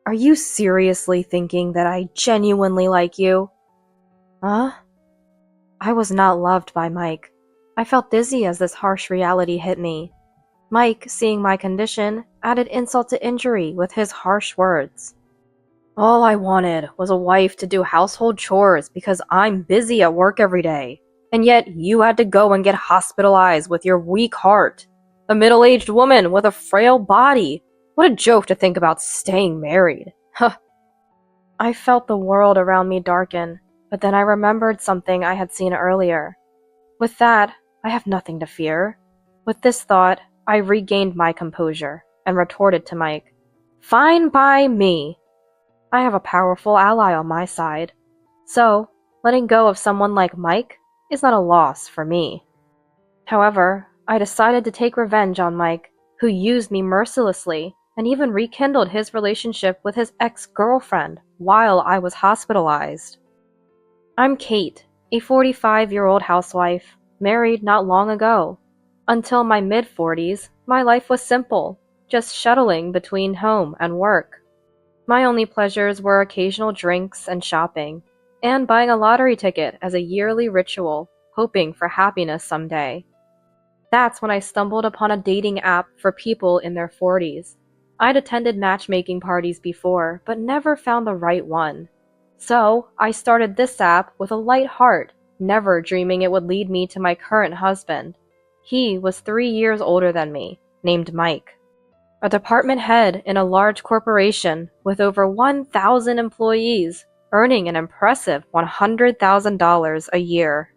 Are you seriously thinking that I genuinely like you? Huh? I was not loved by Mike. I felt dizzy as this harsh reality hit me. Mike, seeing my condition, added insult to injury with his harsh words. All I wanted was a wife to do household chores because I'm busy at work every day. And yet you had to go and get hospitalized with your weak heart. A middle-aged woman with a frail body. What a joke to think about staying married. Huh. I felt the world around me darken, but then I remembered something I had seen earlier. With that, I have nothing to fear. With this thought, I regained my composure and retorted to Mike, Fine by me. I have a powerful ally on my side. So, letting go of someone like Mike is not a loss for me. However, I decided to take revenge on Mike, who used me mercilessly and even rekindled his relationship with his ex-girlfriend while I was hospitalized. I'm Kate, a 45-year-old housewife, married not long ago. Until my mid-40s, my life was simple, just shuttling between home and work. My only pleasures were occasional drinks and shopping, and buying a lottery ticket as a yearly ritual, hoping for happiness someday. That's when I stumbled upon a dating app for people in their 40s. I'd attended matchmaking parties before, but never found the right one. So, I started this app with a light heart, never dreaming it would lead me to my current husband. He was 3 years older than me, named Mike. A department head in a large corporation with over 1,000 employees, earning an impressive $100,000 a year.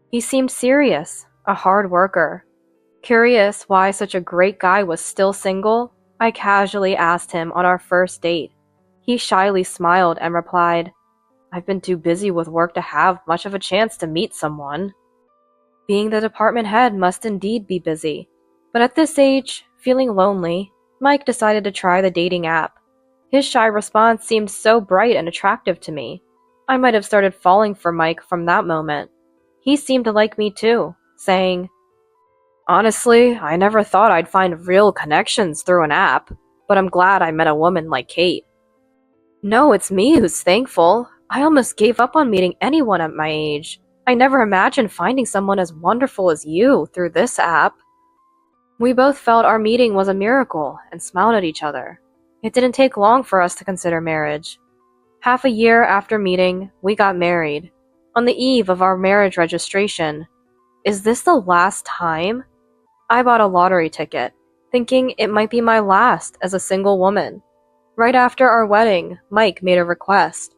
He seemed serious, a hard worker. Curious why such a great guy was still single, I casually asked him on our first date. He shyly smiled and replied, I've been too busy with work to have much of a chance to meet someone. Being the department head must indeed be busy. But at this age, feeling lonely, Mike decided to try the dating app. His shy response seemed so bright and attractive to me. I might have started falling for Mike from that moment. He seemed to like me too, saying, Honestly, I never thought I'd find real connections through an app, but I'm glad I met a woman like Kate. No, it's me who's thankful. I almost gave up on meeting anyone at my age. I never imagined finding someone as wonderful as you through this app. We both felt our meeting was a miracle and smiled at each other. It didn't take long for us to consider marriage. Half a year after meeting, we got married. On the eve of our marriage registration. Is this the last time? I bought a lottery ticket, thinking it might be my last as a single woman. Right after our wedding, Mike made a request.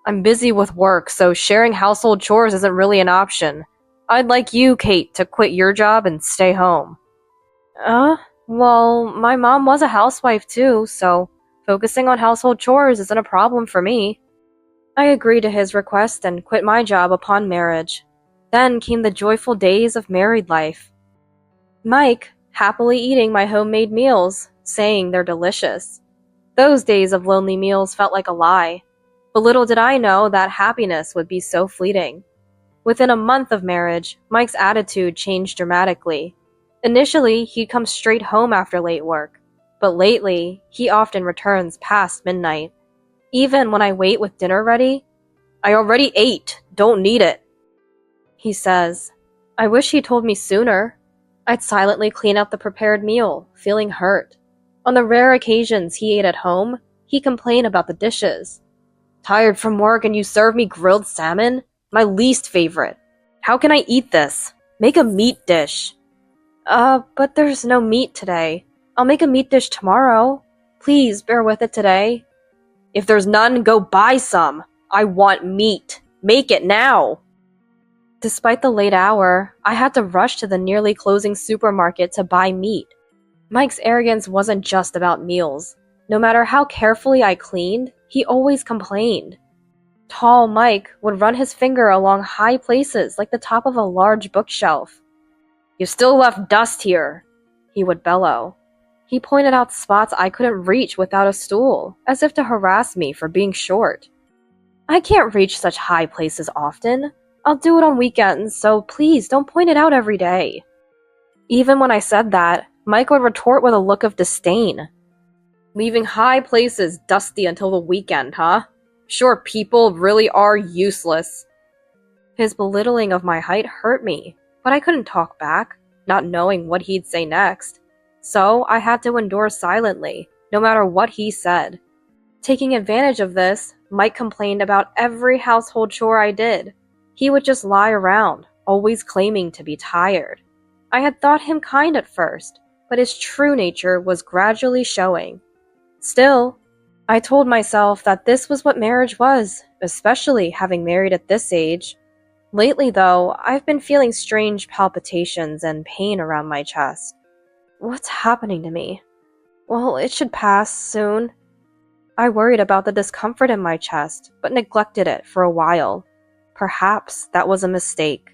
I'm busy with work, so sharing household chores isn't really an option. I'd like you, Kate, to quit your job and stay home. Well, my mom was a housewife too, so focusing on household chores isn't a problem for me. I agreed to his request and quit my job upon marriage. Then came the joyful days of married life. Mike, happily eating my homemade meals, saying they're delicious. Those days of lonely meals felt like a lie. But little did I know that happiness would be so fleeting. Within a month of marriage, Mike's attitude changed dramatically. Initially, he'd come straight home after late work, but lately, he often returns past midnight. Even when I wait with dinner ready, I already ate, don't need it. He says, I wish he told me sooner. I'd silently clean up the prepared meal, feeling hurt. On the rare occasions he ate at home, he'd complain about the dishes. Tired from work and you serve me grilled salmon? My least favorite. How can I eat this? Make a meat dish. But there's no meat today. I'll make a meat dish tomorrow. Please bear with it today. If there's none, go buy some. I want meat. Make it now. Despite the late hour, I had to rush to the nearly closing supermarket to buy meat. Mike's arrogance wasn't just about meals. No matter how carefully I cleaned, he always complained. Tall Mike would run his finger along high places like the top of a large bookshelf. You still left dust here, he would bellow. He pointed out spots I couldn't reach without a stool, as if to harass me for being short. I can't reach such high places often. I'll do it on weekends, so please don't point it out every day. Even when I said that, Mike would retort with a look of disdain. Leaving high places dusty until the weekend, huh? Sure, people really are useless. His belittling of my height hurt me, but I couldn't talk back, not knowing what he'd say next. So I had to endure silently, no matter what he said. Taking advantage of this, Mike complained about every household chore I did. He would just lie around, always claiming to be tired. I had thought him kind at first, but his true nature was gradually showing. Still, I told myself that this was what marriage was, especially having married at this age. Lately, though, I've been feeling strange palpitations and pain around my chest. What's happening to me? Well, it should pass soon. I worried about the discomfort in my chest, but neglected it for a while. Perhaps that was a mistake.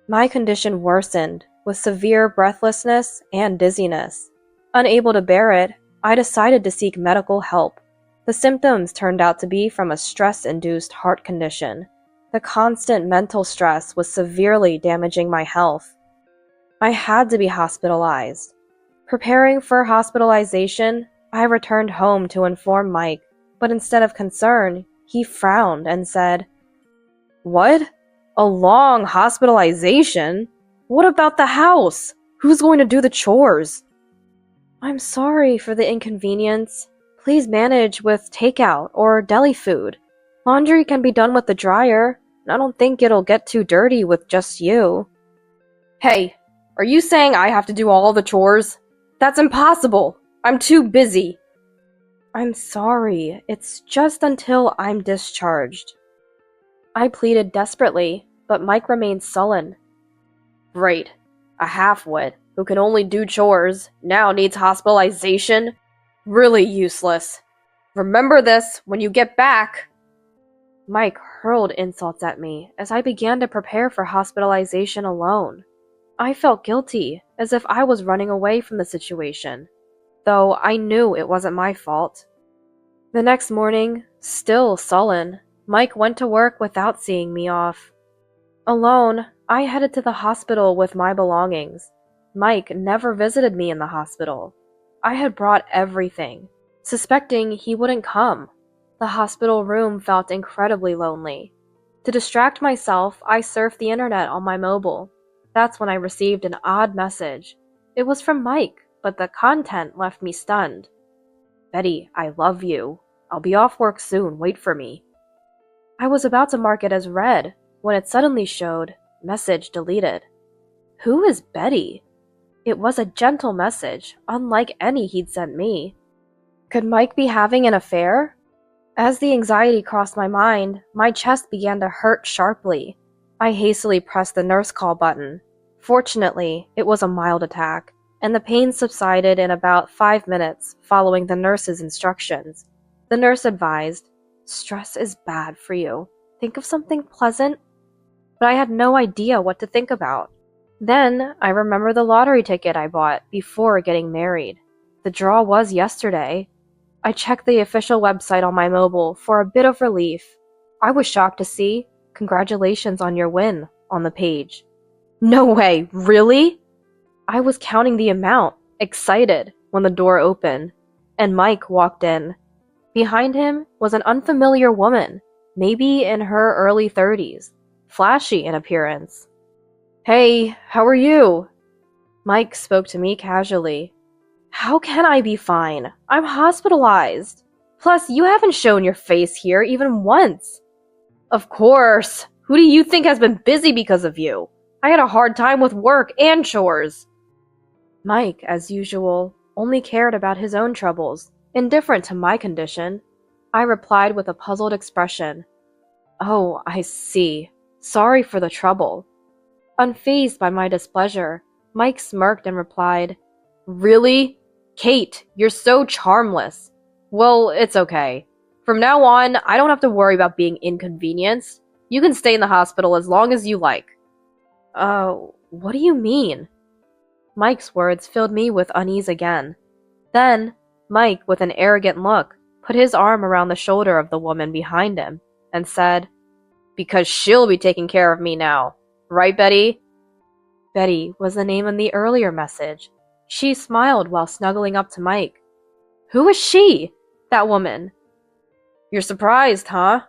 My condition worsened, with severe breathlessness and dizziness. Unable to bear it, I decided to seek medical help. The symptoms turned out to be from a stress-induced heart condition. The constant mental stress was severely damaging my health. I had to be hospitalized. Preparing for hospitalization, I returned home to inform Mike, but instead of concern, he frowned and said, "What? A long hospitalization? What about the house? Who's going to do the chores?" "I'm sorry for the inconvenience. Please manage with takeout or deli food. Laundry can be done with the dryer, and I don't think it'll get too dirty with just you." "Hey, are you saying I have to do all the chores? That's impossible. I'm too busy." "I'm sorry. It's just until I'm discharged." I pleaded desperately, but Mike remained sullen. "Great. A half-wit who can only do chores now needs hospitalization? Really useless. Remember this when you get back." Mike hurled insults at me as I began to prepare for hospitalization alone. I felt guilty, as if I was running away from the situation, though I knew it wasn't my fault. The next morning, still sullen, Mike went to work without seeing me off. Alone, I headed to the hospital with my belongings. Mike never visited me in the hospital. I had brought everything, suspecting he wouldn't come. The hospital room felt incredibly lonely. To distract myself, I surfed the internet on my mobile. That's when I received an odd message. It was from Mike, but the content left me stunned. "Betty, I love you. I'll be off work soon. Wait for me." I was about to mark it as read when it suddenly showed, "Message deleted." Who is Betty? It was a gentle message, unlike any he'd sent me. Could Mike be having an affair? As the anxiety crossed my mind, my chest began to hurt sharply. I hastily pressed the nurse call button. Fortunately, it was a mild attack, and the pain subsided in about 5 minutes following the nurse's instructions. The nurse advised, "Stress is bad for you. Think of something pleasant." But I had no idea what to think about. Then I remembered the lottery ticket I bought before getting married. The draw was yesterday. I checked the official website on my mobile for a bit of relief. I was shocked to see, "Congratulations on your win," on the page. No way, really? I was counting the amount, excited, when the door opened, and Mike walked in. Behind him was an unfamiliar woman, maybe in her early 30s, flashy in appearance. "Hey, how are you?" Mike spoke to me casually. "How can I be fine? I'm hospitalized. Plus, you haven't shown your face here even once." "Of course. Who do you think has been busy because of you? I had a hard time with work and chores." Mike, as usual, only cared about his own troubles, indifferent to my condition. I replied with a puzzled expression. "Oh, I see. Sorry for the trouble." Unfazed by my displeasure, Mike smirked and replied, "Really? Kate, you're so charmless. Well, it's okay. From now on, I don't have to worry about being inconvenienced. You can stay in the hospital as long as you like." What do you mean?" Mike's words filled me with unease again. Then, Mike, with an arrogant look, put his arm around the shoulder of the woman behind him and said, "Because she'll be taking care of me now. Right, Betty?" Betty was the name in the earlier message. She smiled while snuggling up to Mike. Who is she? That woman. You're surprised, huh?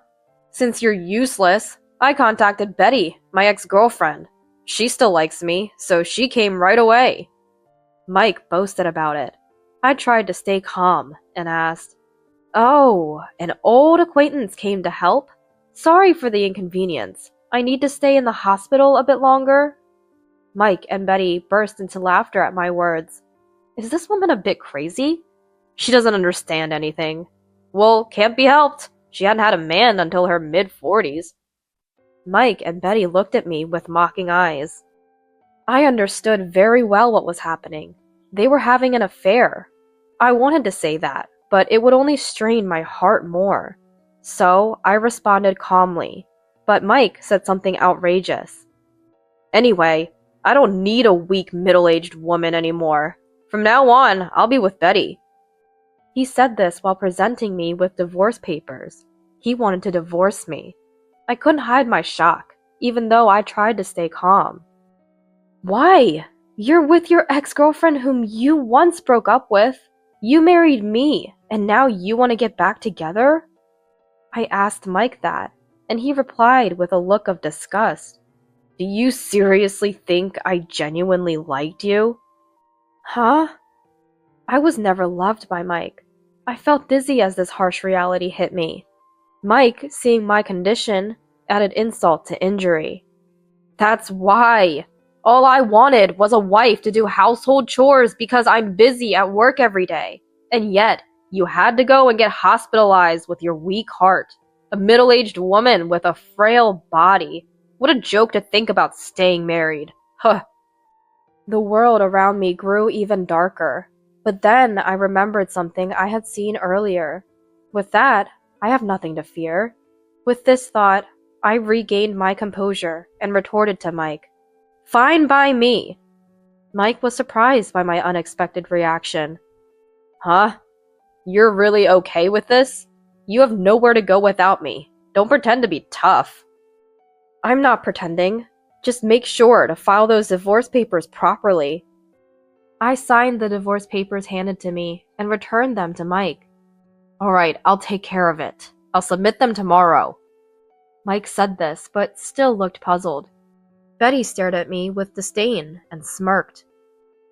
Since you're useless, I contacted Betty, my ex-girlfriend. She still likes me, so she came right away. Mike boasted about it. I tried to stay calm and asked, "Oh, an old acquaintance came to help? Sorry for the inconvenience. I need to stay in the hospital a bit longer." Mike and Betty burst into laughter at my words. Is this woman a bit crazy? She doesn't understand anything. Well, can't be helped. She hadn't had a man until her mid-40s. Mike and Betty looked at me with mocking eyes. I understood very well what was happening. They were having an affair. I wanted to say that, but it would only strain my heart more. So I responded calmly, but Mike said something outrageous. Anyway, I don't need a weak middle-aged woman anymore. From now on, I'll be with Betty. He said this while presenting me with divorce papers. He wanted to divorce me. I couldn't hide my shock, even though I tried to stay calm. Why? You're with your ex-girlfriend whom you once broke up with. You married me, and now you want to get back together? I asked Mike that, and he replied with a look of disgust. Do you seriously think I genuinely liked you? Huh? I was never loved by Mike. I felt dizzy as this harsh reality hit me. Mike, seeing my condition, added insult to injury. That's why. All I wanted was a wife to do household chores because I'm busy at work every day. And yet, you had to go and get hospitalized with your weak heart. A middle-aged woman with a frail body. What a joke to think about staying married. Huh. The world around me grew even darker. But then I remembered something I had seen earlier. With that, I have nothing to fear. With this thought, I regained my composure and retorted to Mike. Fine by me. Mike was surprised by my unexpected reaction. Huh? You're really okay with this? You have nowhere to go without me. Don't pretend to be tough. I'm not pretending. Just make sure to file those divorce papers properly. I signed the divorce papers handed to me and returned them to Mike. Alright, I'll take care of it. I'll submit them tomorrow. Mike said this, but still looked puzzled. Betty stared at me with disdain and smirked.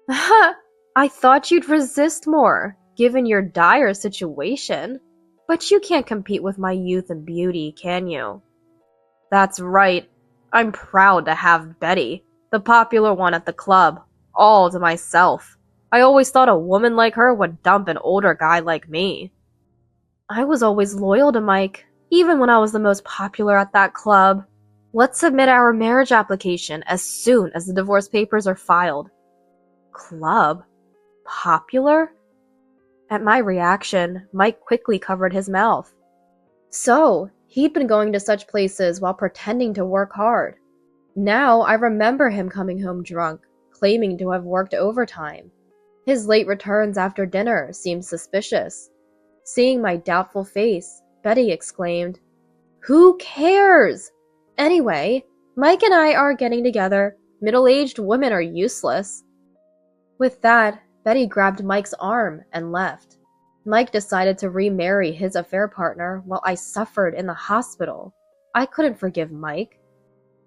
I thought you'd resist more, given your dire situation. But you can't compete with my youth and beauty, can you? That's right. I'm proud to have Betty, the popular one at the club, all to myself. I always thought a woman like her would dump an older guy like me. I was always loyal to Mike, even when I was the most popular at that club. Let's submit our marriage application as soon as the divorce papers are filed. Club? Popular? At my reaction, Mike quickly covered his mouth. So, he'd been going to such places while pretending to work hard. Now I remember him coming home drunk, claiming to have worked overtime. His late returns after dinner seemed suspicious. Seeing my doubtful face, Betty exclaimed, "Who cares? Anyway, Mike and I are getting together. Middle-aged women are useless." With that, Betty grabbed Mike's arm and left. Mike decided to remarry his affair partner while I suffered in the hospital. I couldn't forgive Mike.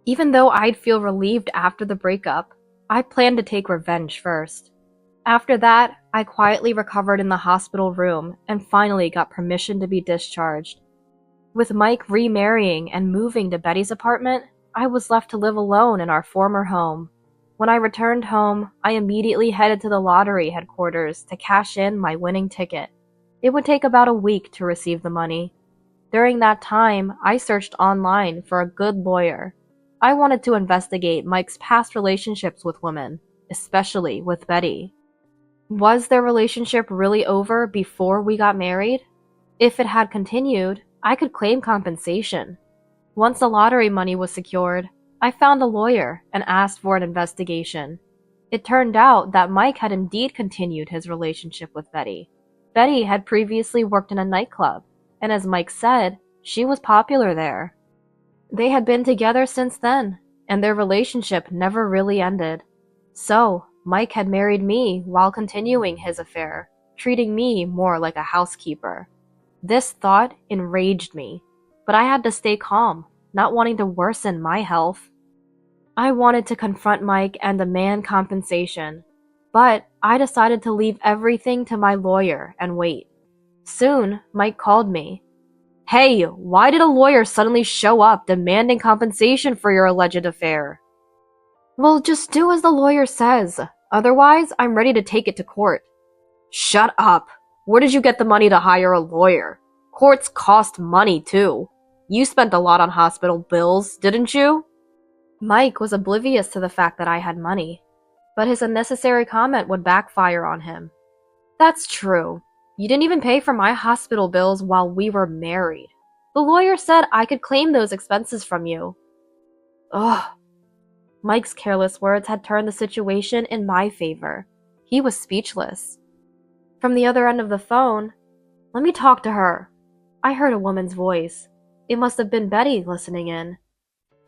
Even though I'd feel relieved after the breakup, I planned to take revenge first. After that, I quietly recovered in the hospital room and finally got permission to be discharged. With Mike remarrying and moving to Betty's apartment, I was left to live alone in our former home. When I returned home, I immediately headed to the lottery headquarters to cash in my winning ticket. It would take about a week to receive the money. During that time, I searched online for a good lawyer. I wanted to investigate Mike's past relationships with women, especially with Betty. Was their relationship really over before we got married? If it had continued, I could claim compensation. Once the lottery money was secured, I found a lawyer and asked for an investigation. It turned out that Mike had indeed continued his relationship with Betty. Betty had previously worked in a nightclub, and as Mike said, she was popular there. They had been together since then, and their relationship never really ended. So, Mike had married me while continuing his affair, treating me more like a housekeeper. This thought enraged me, but I had to stay calm, not wanting to worsen my health. I wanted to confront Mike and demand compensation, but I decided to leave everything to my lawyer and wait. Soon, Mike called me. "Hey, why did a lawyer suddenly show up demanding compensation for your alleged affair?" "Well, just do as the lawyer says. Otherwise, I'm ready to take it to court." "Shut up. Where did you get the money to hire a lawyer? Courts cost money, too. You spent a lot on hospital bills, didn't you?" Mike was oblivious to the fact that I had money, but his unnecessary comment would backfire on him. "That's true. You didn't even pay for my hospital bills while we were married. The lawyer said I could claim those expenses from you." Ugh. Mike's careless words had turned the situation in my favor. He was speechless. From the other end of the phone, "Let me talk to her." I heard a woman's voice. It must have been Betty listening in.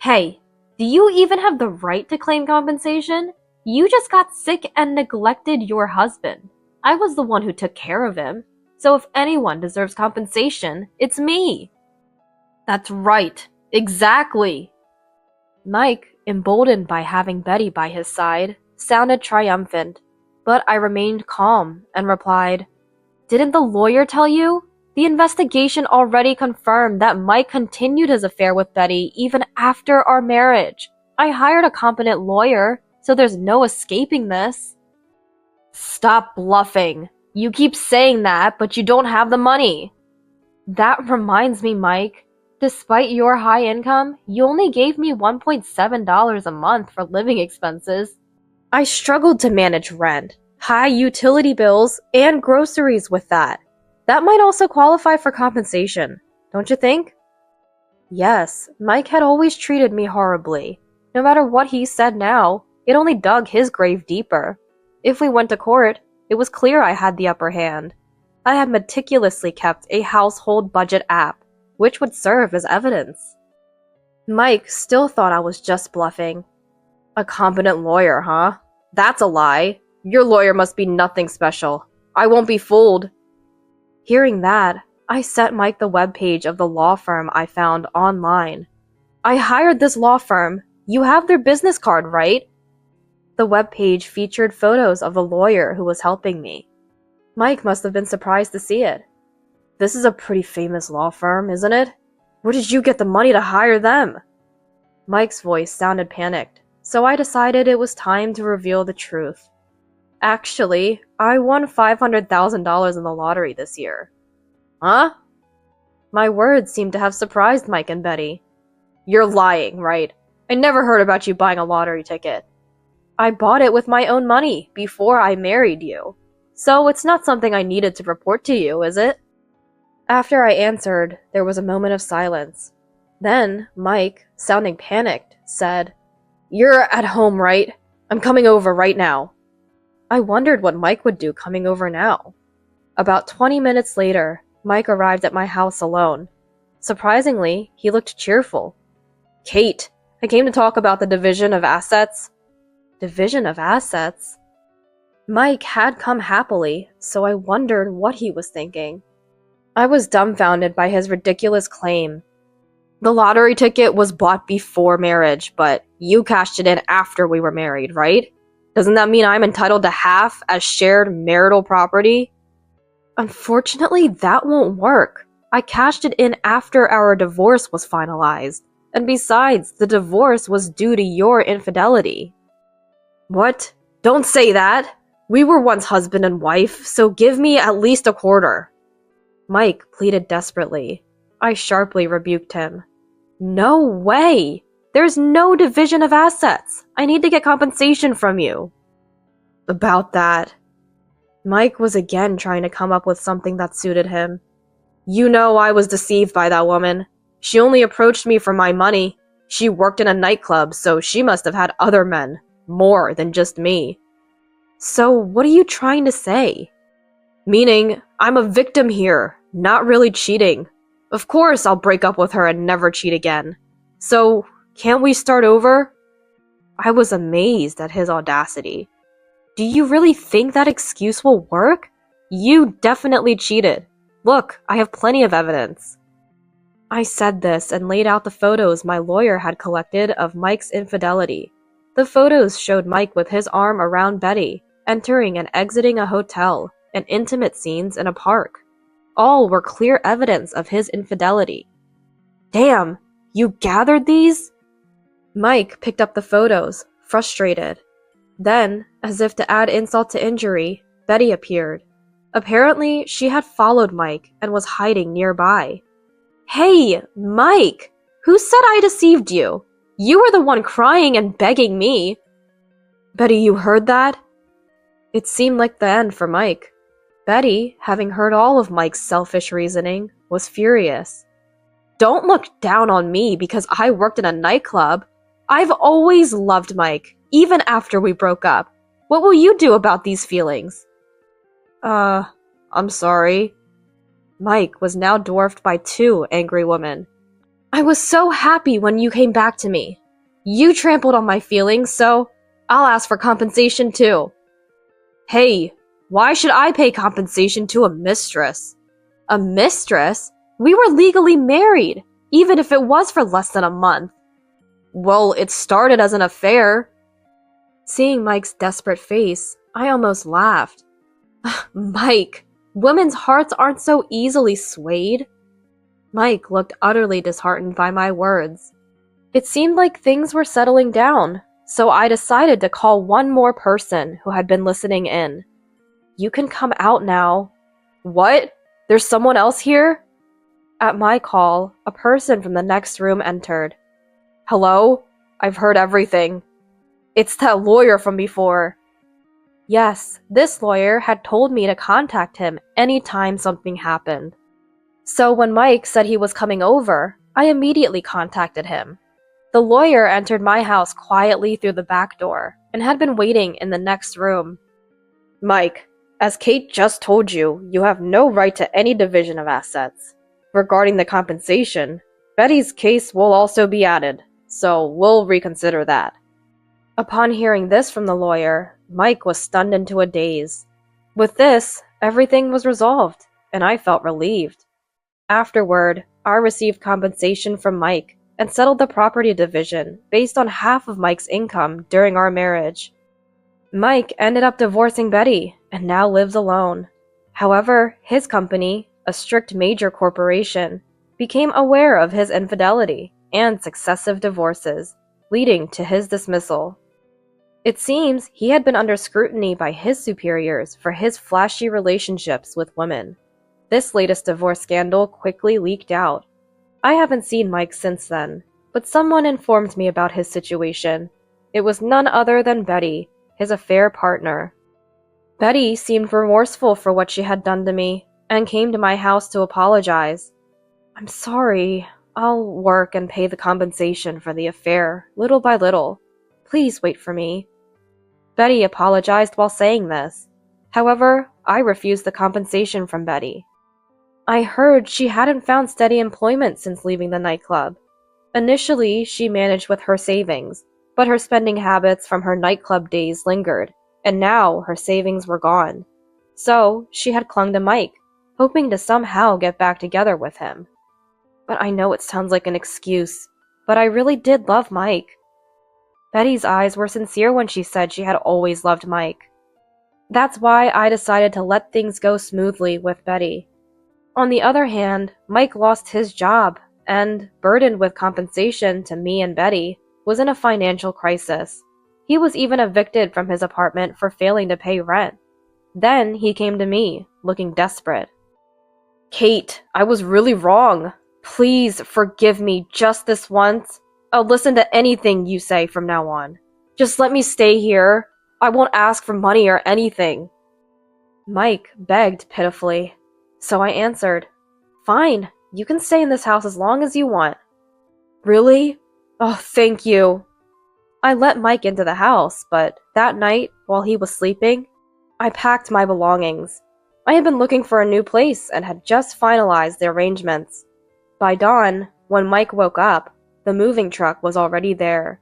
"Hey, do you even have the right to claim compensation? You just got sick and neglected your husband. I was the one who took care of him. So if anyone deserves compensation, it's me." "That's right. Exactly." Mike, emboldened by having Betty by his side, sounded triumphant, but I remained calm and replied, "Didn't the lawyer tell you? The investigation already confirmed that Mike continued his affair with Betty even after our marriage. I hired a competent lawyer, so there's no escaping this." "Stop bluffing. You keep saying that, but you don't have the money." "That reminds me, Mike. Despite your high income, you only gave me $1.7 a month for living expenses. I struggled to manage rent, high utility bills, and groceries with that. That might also qualify for compensation, don't you think?" Yes, Mike had always treated me horribly. No matter what he said now, it only dug his grave deeper. If we went to court, it was clear I had the upper hand. I had meticulously kept a household budget app, which would serve as evidence. Mike still thought I was just bluffing. "A competent lawyer, huh? That's a lie. Your lawyer must be nothing special. I won't be fooled." Hearing that, I sent Mike the webpage of the law firm I found online. "I hired this law firm. You have their business card, right?" The webpage featured photos of the lawyer who was helping me. Mike must have been surprised to see it. "This is a pretty famous law firm, isn't it? Where did you get the money to hire them?" Mike's voice sounded panicked, so I decided it was time to reveal the truth. "Actually, I won $500,000 in the lottery this year." "Huh?" My words seemed to have surprised Mike and Betty. "You're lying, right? I never heard about you buying a lottery ticket." "I bought it with my own money before I married you. So it's not something I needed to report to you, is it?" After I answered, there was a moment of silence. Then Mike, sounding panicked, said, "You're at home, right? I'm coming over right now." I wondered what Mike would do coming over now. About 20 minutes later, Mike arrived at my house alone. Surprisingly, he looked cheerful. "Kate, I came to talk about the division of assets." Division of assets? Mike had come happily, so I wondered what he was thinking. I was dumbfounded by his ridiculous claim. "The lottery ticket was bought before marriage, but you cashed it in after we were married, right? Doesn't that mean I'm entitled to half as shared marital property?" "Unfortunately, that won't work. I cashed it in after our divorce was finalized. And besides, the divorce was due to your infidelity." "What? Don't say that! We were once husband and wife, so give me at least a quarter." Mike pleaded desperately. I sharply rebuked him. "No way! There's no division of assets. I need to get compensation from you." "About that." Mike was again trying to come up with something that suited him. "You know I was deceived by that woman. She only approached me for my money. She worked in a nightclub, so she must have had other men, more than just me." "So what are you trying to say?" "Meaning, I'm a victim here, not really cheating. Of course I'll break up with her and never cheat again. So, can't we start over?" I was amazed at his audacity. "Do you really think that excuse will work? You definitely cheated. Look, I have plenty of evidence. I said this and laid out the photos my lawyer had collected of Mike's infidelity. The photos showed Mike with his arm around Betty, entering and exiting a hotel, and intimate scenes in a park. All were clear evidence of his infidelity. Damn, you gathered these? Mike picked up the photos, frustrated. Then, as if to add insult to injury, Betty appeared. Apparently, she had followed Mike and was hiding nearby. Hey, Mike! Who said I deceived you? You were the one crying and begging me. Betty, you heard that? It seemed like the end for Mike. Betty, having heard all of Mike's selfish reasoning, was furious. Don't look down on me because I worked in a nightclub. I've always loved Mike, even after we broke up. What will you do about these feelings? I'm sorry. Mike was now dwarfed by 2 angry women. I was so happy when you came back to me. You trampled on my feelings, so I'll ask for compensation too. Hey, why should I pay compensation to a mistress? A mistress? We were legally married, even if it was for less than a month. Well, it started as an affair. Seeing Mike's desperate face, I almost laughed. Mike, women's hearts aren't so easily swayed. Mike looked utterly disheartened by my words. It seemed like things were settling down, so I decided to call one more person who had been listening in. You can come out now. What? There's someone else here? At my call, a person from the next room entered. Hello? I've heard everything. It's that lawyer from before. Yes, this lawyer had told me to contact him anytime something happened. So when Mike said he was coming over, I immediately contacted him. The lawyer entered my house quietly through the back door and had been waiting in the next room. Mike, as Kate just told you, you have no right to any division of assets. Regarding the compensation, Betty's case will also be added, so we'll reconsider that. Upon hearing this from the lawyer, Mike was stunned into a daze. With this, everything was resolved, and I felt relieved. Afterward, I received compensation from Mike and settled the property division based on half of Mike's income during our marriage. Mike ended up divorcing Betty and now lives alone. However, his company, a strict major corporation, became aware of his infidelity and successive divorces, leading to his dismissal. It seems he had been under scrutiny by his superiors for his flashy relationships with women. This latest divorce scandal quickly leaked out. I haven't seen Mike since then, but someone informed me about his situation. It was none other than Betty, his affair partner. Betty seemed remorseful for what she had done to me, and came to my house to apologize. I'm sorry. I'll work and pay the compensation for the affair, little by little. Please wait for me. Betty apologized while saying this. However, I refused the compensation from Betty. I heard she hadn't found steady employment since leaving the nightclub. Initially, she managed with her savings, but her spending habits from her nightclub days lingered, and now her savings were gone. So, she had clung to Mike, hoping to somehow get back together with him. But I know it sounds like an excuse, but I really did love Mike. Betty's eyes were sincere when she said she had always loved Mike. That's why I decided to let things go smoothly with Betty. On the other hand, Mike lost his job and, burdened with compensation to me and Betty, was in a financial crisis. He was even evicted from his apartment for failing to pay rent. Then he came to me, looking desperate. Kate, I was really wrong. Please forgive me just this once. I'll listen to anything you say from now on. Just let me stay here. I won't ask for money or anything. Mike begged pitifully. So I answered, Fine, you can stay in this house as long as you want. Really? Oh, thank you. I let Mike into the house, but that night, while he was sleeping, I packed my belongings. I had been looking for a new place and had just finalized the arrangements. By dawn, when Mike woke up, the moving truck was already there.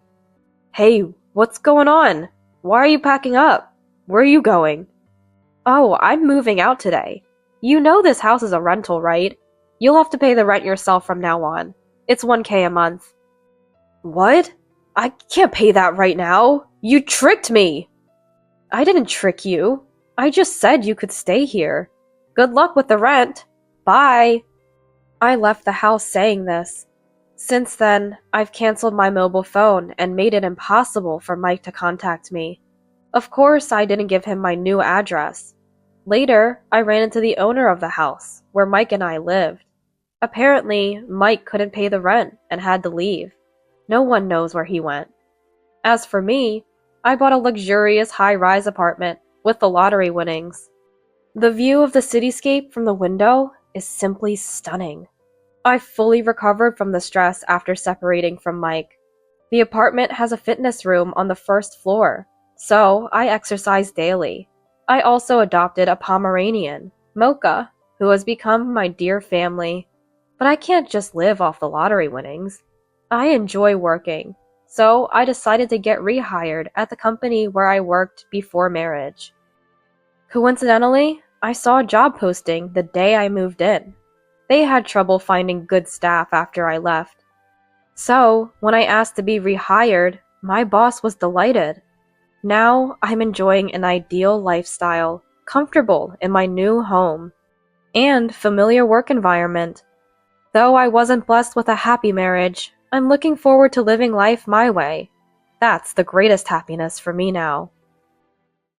Hey, what's going on? Why are you packing up? Where are you going? Oh, I'm moving out today. You know this house is a rental, right? You'll have to pay the rent yourself from now on. It's 1K a month. What? I can't pay that right now. You tricked me! I didn't trick you. I just said you could stay here. Good luck with the rent. Bye. I left the house saying this. Since then, I've canceled my mobile phone and made it impossible for Mike to contact me. Of course, I didn't give him my new address. Later, I ran into the owner of the house, where Mike and I lived. Apparently, Mike couldn't pay the rent and had to leave. No one knows where he went. As for me, I bought a luxurious high-rise apartment with the lottery winnings. The view of the cityscape from the window is simply stunning. I fully recovered from the stress after separating from Mike. The apartment has a fitness room on the first floor, so I exercise daily. I also adopted a Pomeranian, Mocha, who has become my dear family. But I can't just live off the lottery winnings. I enjoy working, so I decided to get rehired at the company where I worked before marriage. Coincidentally, I saw a job posting the day I moved in. They had trouble finding good staff after I left. So, when I asked to be rehired, my boss was delighted. Now, I'm enjoying an ideal lifestyle, comfortable in my new home, and familiar work environment. Though I wasn't blessed with a happy marriage, I'm looking forward to living life my way. That's the greatest happiness for me now.